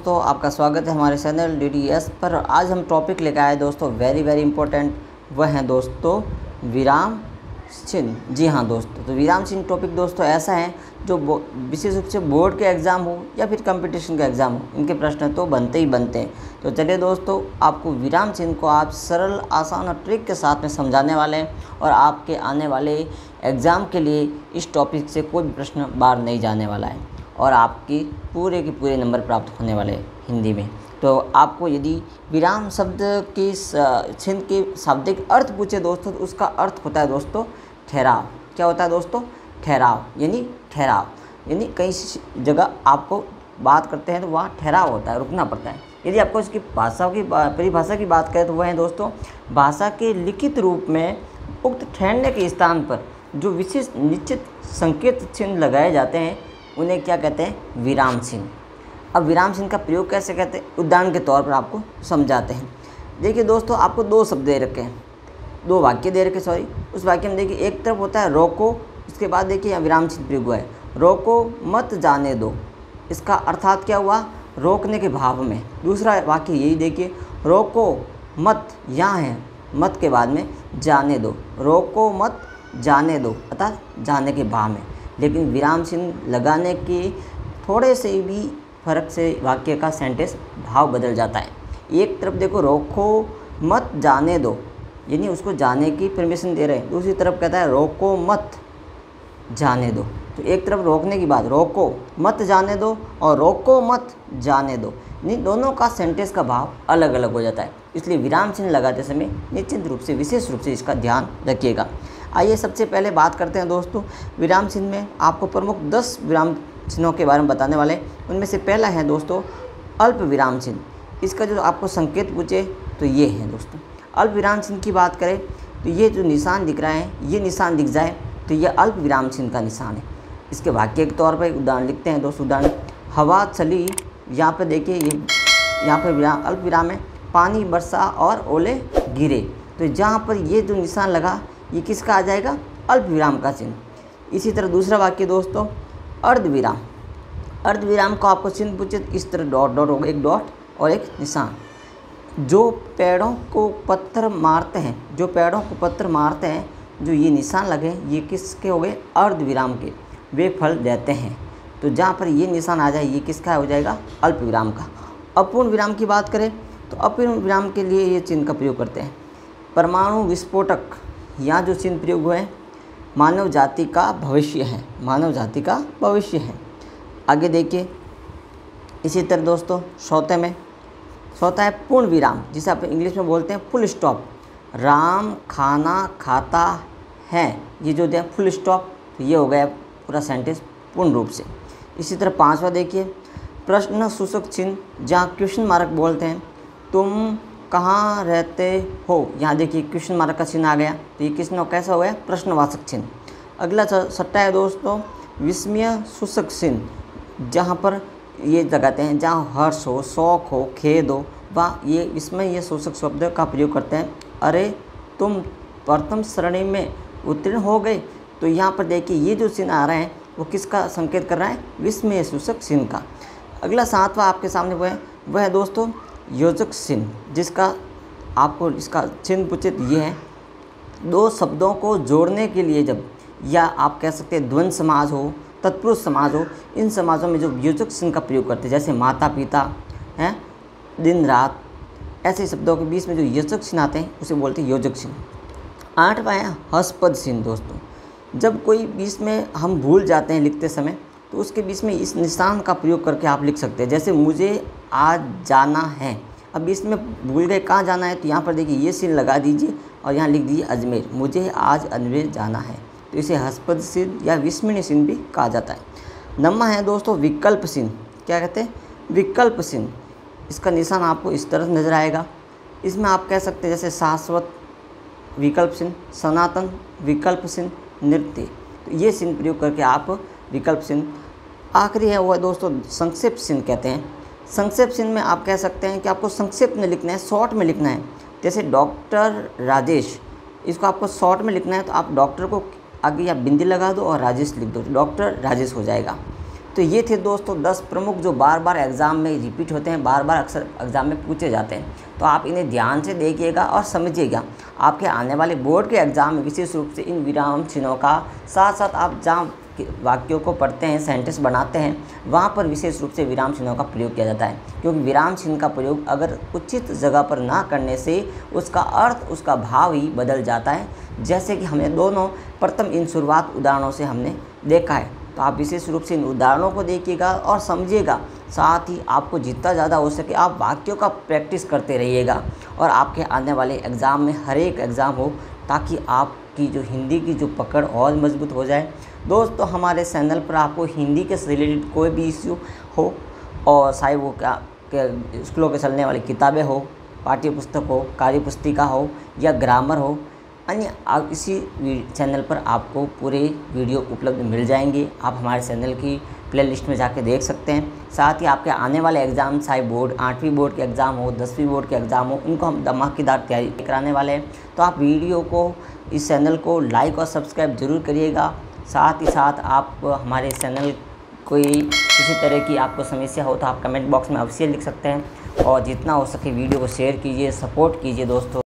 दोस्तों, आपका स्वागत है हमारे चैनल DDS पर। आज हम टॉपिक लेकर आए दोस्तों, वेरी इंपॉर्टेंट। वह हैं दोस्तों विराम चिन्ह। जी हाँ दोस्तों, तो विराम चिन्ह टॉपिक दोस्तों ऐसा है जो विशेष रूप से बोर्ड के एग्ज़ाम हो या फिर कंपटीशन का एग्ज़ाम हो, इनके प्रश्न तो बनते ही बनते हैं। तो चलिए दोस्तों, आपको विराम चिन्ह को आप सरल, आसान और ट्रिक के साथ में समझाने वाले हैं और आपके आने वाले एग्ज़ाम के लिए इस टॉपिक से कोई भी प्रश्न बाहर नहीं जाने वाला है और आपकी पूरे के पूरे नंबर प्राप्त होने वाले हैं हिंदी में। तो आपको यदि विराम शब्द की चिन्ह के शाब्दिक अर्थ पूछे दोस्तों, तो उसका अर्थ होता है दोस्तों ठहराव। क्या होता है दोस्तों? ठहराव यानी कई जगह आपको बात करते हैं तो वहाँ ठहराव होता है, रुकना पड़ता है। यदि आपको इसकी भाषा की परिभाषा की बात करें तो वह है दोस्तों, भाषा के लिखित रूप में उक्त ठहरने के स्थान पर जो विशेष निश्चित संकेत चिन्ह लगाए जाते हैं उन्हें क्या कहते हैं? विराम चिन्ह। अब विराम चिन्ह का प्रयोग कैसे करते हैं, उदाहरण के तौर पर आपको समझाते हैं। देखिए दोस्तों, आपको दो शब्द दे रखे हैं, दो वाक्य दे रखे, सॉरी। उस वाक्य में देखिए एक तरफ होता है रोको, उसके बाद देखिए यहाँ विराम चिन्ह प्रयोग हुआ है, रोको मत जाने दो। इसका अर्थात क्या हुआ? रोकने के भाव में। दूसरा वाक्य यही देखिए, रोको मत, यहाँ है मत के बाद में जाने दो, रोको मत जाने दो अर्थात जाने के भाव में। लेकिन विराम चिन्ह लगाने के थोड़े से भी फर्क से वाक्य का सेंटेंस भाव बदल जाता है। एक तरफ देखो रोको मत जाने दो, यानी उसको जाने की परमिशन दे रहे हैं। दूसरी तरफ कहता है रोको मत जाने दो। तो एक तरफ रोकने की बात, रोको मत जाने दो, और रोको मत जाने दो, यानी दोनों का सेंटेंस का भाव अलग अलग हो जाता है। इसलिए विराम चिन्ह लगाते समय निश्चित रूप से, विशेष रूप से इसका ध्यान रखिएगा। आइए सबसे पहले बात करते हैं दोस्तों विराम चिन्ह में। आपको प्रमुख 10 विराम चिन्हों के बारे में बताने वाले हैं। उनमें से पहला है दोस्तों अल्प विराम चिन्ह। इसका जो आपको संकेत पूछे तो ये है दोस्तों। अल्प विराम चिन्ह की बात करें तो ये जो निशान दिख रहा है, ये निशान दिख जाए तो ये अल्प विराम चिन्ह का निशान है। इसके वाक्य के तौर पर उदाहरण लिखते हैं दोस्तों। उदाहरण, हवा चली, यहाँ पर देखिए ये यहाँ पर अल्प विराम है। पानी बरसा और ओले गिरे, तो जहाँ पर ये जो निशान लगा ये किसका आ जाएगा? अल्प विराम का चिन्ह। इसी तरह दूसरा वाक्य दोस्तों अर्धविराम। अर्धविराम को आपको चिन्ह पूछे तो इस तरह डॉट डॉट होगा, एक डॉट और एक निशान। जो पेड़ों को पत्थर मारते हैं, जो पेड़ों को पत्थर मारते हैं, जो ये निशान लगे ये किसके हो गए? अर्धविराम के। वे फल देते हैं, तो जहाँ पर ये निशान आ जाए ये किसका हो जाएगा? अल्प विराम का। अपूर्ण विराम की बात करें तो अपूर्ण विराम के लिए ये चिन्ह का प्रयोग करते हैं। परमाणु विस्फोटक, यहाँ जो चिन्ह प्रयोग हुए हैं मानव जाति का भविष्य है, मानव जाति का भविष्य है। आगे देखिए इसी तरह दोस्तों चौथा है पूर्ण विराम, जिसे आप इंग्लिश में बोलते हैं फुल स्टॉप। राम खाना खाता है, ये जो दिया फुल स्टॉप, तो ये हो गया पूरा सेंटेंस पूर्ण रूप से। इसी तरह पांचवा देखिए प्रश्न सूचक चिन्ह, जहाँ क्वेश्चन मार्क बोलते हैं। तुम कहाँ रहते हो, यहाँ देखिए क्वेश्चन मार्क का चिन्ह आ गया, तो ये किसने कैसा हो गया? प्रश्नवाचक चिन्ह। अगला छठा है दोस्तों विस्मय सूचक चिन्ह, जहाँ पर ये लगाते हैं जहाँ हर्ष हो, शौक हो, खेद हो, वह ये विस्मय सूचक शब्द का प्रयोग करते हैं। अरे तुम प्रथम श्रेणी में उत्तीर्ण हो गए, तो यहाँ पर देखिए ये जो चिन्ह आ रहे हैं वो किसका संकेत कर रहा है? विस्मय सूचक चिन्ह का। अगला सातवां आपके सामने वह है दोस्तों योजक चिन्ह, जिसका आपको इसका चिन्ह पूछे तो ये है दो शब्दों को जोड़ने के लिए जब, या आप कह सकते हैं द्वंद्व समाज हो, तत्पुरुष समाज हो, इन समाजों में जो योजक चिन्ह का प्रयोग करते हैं, जैसे माता पिता हैं, दिन रात, ऐसे शब्दों के बीच में जो योजक चिन्ह आते हैं उसे बोलते हैं योजक चिन्ह। आठवां है हस्पद चिन्ह दोस्तों। जब कोई बीच में हम भूल जाते हैं लिखते समय, तो उसके बीच में इस निशान का प्रयोग करके आप लिख सकते हैं। जैसे मुझे आज जाना है, अब इसमें भूल गए कहाँ जाना है, तो यहाँ पर देखिए ये चिन्ह लगा दीजिए और यहाँ लिख दीजिए अजमेर, मुझे आज अजमेर जाना है, तो इसे हस्पद चिन्ह या विस्मय चिन्ह भी कहा जाता है। नंबर है दोस्तों विकल्प चिन्ह। क्या कहते हैं? विकल्प चिन्ह। इसका निशान आपको इस तरह नजर आएगा। इसमें आप कह सकते हैं जैसे शाश्वत विकल्प चिन्ह, सनातन विकल्प चिन्ह, नृत्य, तो ये चिन्ह प्रयोग करके आप विकल्प चिन्ह। आखिरी है वो दोस्तों संक्षेप चिन्ह कहते हैं। संक्षेप चिन्ह में आप कह सकते हैं कि आपको संक्षेप में लिखना है, शॉर्ट में लिखना है। जैसे डॉक्टर राजेश, इसको आपको शॉर्ट में लिखना है तो आप डॉक्टर को आगे या बिंदी लगा दो और राजेश लिख दो, डॉक्टर राजेश हो जाएगा। तो ये थे दोस्तों 10 प्रमुख जो बार बार एग्ज़ाम में रिपीट होते हैं, बार बार अक्सर एग्ज़ाम में पूछे जाते हैं। तो आप इन्हें ध्यान से देखिएगा और समझिएगा। आपके आने वाले बोर्ड के एग्ज़ाम में विशेष रूप से इन विराम चिन्हों का साथ साथ आप जहाँ वाक्यों को पढ़ते हैं, सेंटेंस बनाते हैं, वहाँ पर विशेष रूप से विराम चिन्हों का प्रयोग किया जाता है, क्योंकि विराम चिन्ह का प्रयोग अगर उचित जगह पर ना करने से उसका अर्थ, उसका भाव ही बदल जाता है, जैसे कि हमने दोनों प्रथम इन शुरुआत उदाहरणों से हमने देखा है। तो आप विशेष रूप से इन उदाहरणों को देखिएगा और समझिएगा। साथ ही आपको जितना ज़्यादा हो सके आप वाक्यों का प्रैक्टिस करते रहिएगा और आपके आने वाले एग्ज़ाम में हर एक एग्ज़ाम हो, ताकि आपकी जो हिंदी की जो पकड़ और मजबूत हो जाए। दोस्तों हमारे चैनल पर आपको हिंदी के से रिलेटेड कोई भी इश्यू हो, और चाहे वो क्या स्कूलों के चलने वाली किताबें हो, पाठ्य पुस्तक हो, कार्य पुस्तिका हो या ग्रामर हो, अन्य इसी चैनल पर आपको पूरे वीडियो उपलब्ध मिल जाएंगे। आप हमारे चैनल की प्लेलिस्ट में जाके देख सकते हैं। साथ ही आपके आने वाले एग्ज़ाम, चाहे बोर्ड 8वीं बोर्ड के एग्ज़ाम हो, 10वीं बोर्ड के एग्ज़ाम हो, उनको हम धमाकेदार तैयारी कराने वाले हैं। तो आप वीडियो को, इस चैनल को लाइक और सब्सक्राइब ज़रूर करिएगा। साथ ही साथ आप हमारे चैनल कोई किसी तरह की आपको समस्या हो तो आप कमेंट बॉक्स में अवश्य लिख सकते हैं, और जितना हो सके वीडियो को शेयर कीजिए, सपोर्ट कीजिए दोस्तों।